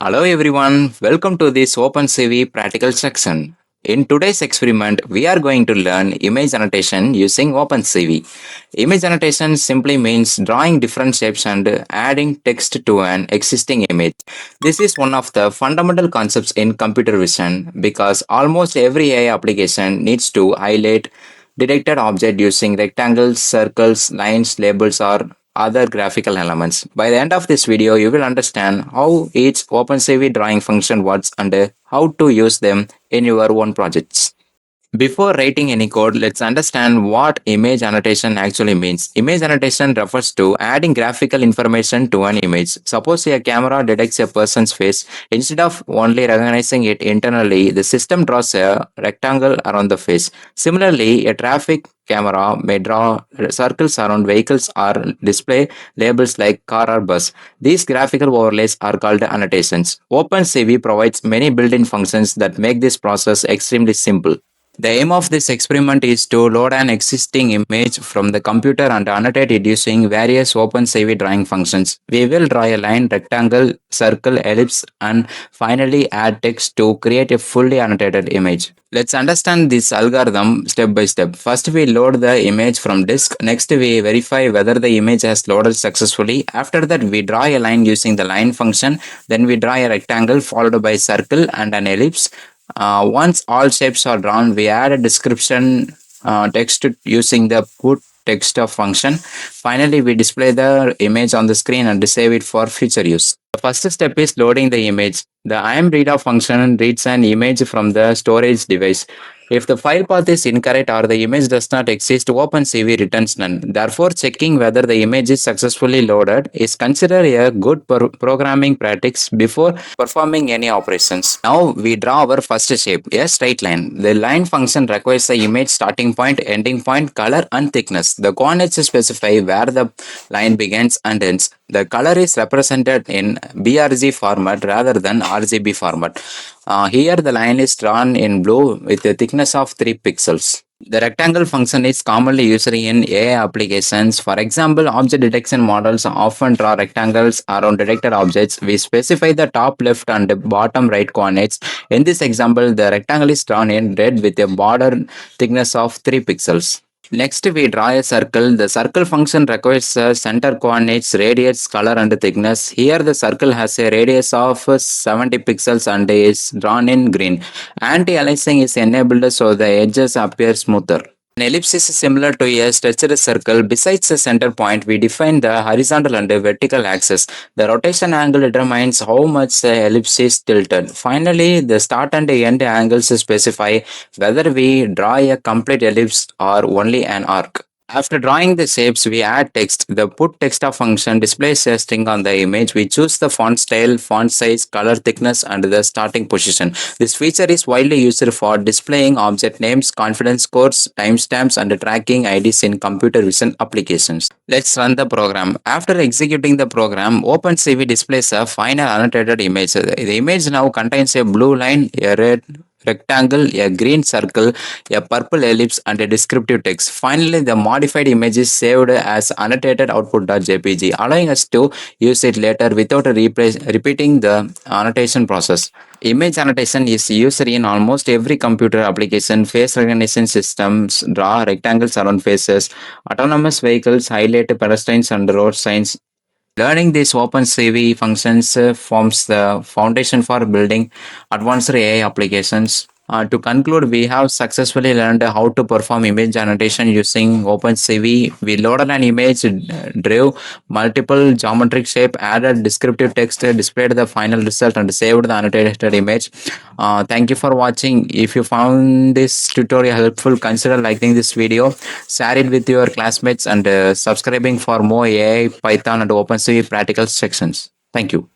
Hello everyone, welcome to this OpenCV practical section. In today's experiment, we are going to learn image annotation using OpenCV. Image annotation simply means drawing different shapes and adding text to an existing image. This is one of the fundamental concepts in computer vision because almost every AI application needs to highlight detected object using rectangles, circles, lines, labels, or other graphical elements. By the end of this video, you will understand how each OpenCV drawing function works and how to use them in your own projects. Before writing any code, let's understand what image annotation actually means. Image annotation refers to adding graphical information to an image. Suppose a camera detects a person's face. Instead of only recognizing it internally, the system draws a rectangle around the face. Similarly, a traffic camera may draw circles around vehicles or display labels like car or bus. These graphical overlays are called annotations. OpenCV provides many built-in functions that make this process extremely simple. The aim of this experiment is to load an existing image from the computer and annotate it using various OpenCV drawing functions. We will draw a line, rectangle, circle, ellipse, and finally add text to create a fully annotated image. Let's understand this algorithm step by step. First, we load the image from disk. Next, we verify whether the image has loaded successfully. After that, we draw a line using the line function. Then we draw a rectangle followed by circle and an ellipse. Once all shapes are drawn, we add a description text using the put text of function. Finally, we display the image on the screen and save it for future use. The first step is loading the image. The imreader function reads an image from the storage device. If the file path is incorrect or the image does not exist, OpenCV returns none. Therefore, checking whether the image is successfully loaded is considered a good programming practice before performing any operations. Now, we draw our first shape, a straight line. The line function requires the image starting point, ending point, color, and thickness. The coordinates specify where the line begins and ends. The color is represented in BRG format rather than RGB format. Here the line is drawn in blue with a thickness of 3 pixels. The rectangle function is commonly used in AI applications. For example, object detection models often draw rectangles around detected objects. We specify the top left and bottom right coordinates. In this example, the rectangle is drawn in red with a border thickness of 3 pixels. Next, we draw a circle. The circle function requires center coordinates, radius, color, and thickness. Here, the circle has a radius of 70 pixels and is drawn in green. Anti-aliasing is enabled so the edges appear smoother. An ellipse is similar to a stretched circle. Besides the center point, we define the horizontal and vertical axis. The rotation angle determines how much the ellipse is tilted. Finally, the start and end angles specify whether we draw a complete ellipse or only an arc. After drawing the shapes, we add text. The put text of function displays a string on the image. We choose the font style, font size, color thickness, and the starting position. This feature is widely used for displaying object names, confidence scores, timestamps, and tracking IDs in computer vision applications. Let's run the program. After executing the program, OpenCV displays a final annotated image. The image now contains a blue line, a red rectangle, a green circle, a purple ellipse, and a descriptive text. Finally, the modified image is saved as annotated output.jpg, allowing us to use it later without repeating the annotation process. Image annotation is used in almost every computer application. Face recognition systems draw rectangles around faces. Autonomous vehicles highlight pedestrians and road signs. Learning these OpenCV functions forms the foundation for building advanced AI applications. To conclude, we have successfully learned how to perform image annotation using OpenCV. We loaded an image, drew multiple geometric shape, added descriptive text, displayed the final result, and saved the annotated image. Thank you for watching. If you found this tutorial helpful, consider liking this video, share it with your classmates, and subscribing for more AI, Python, and OpenCV practical sections. Thank you.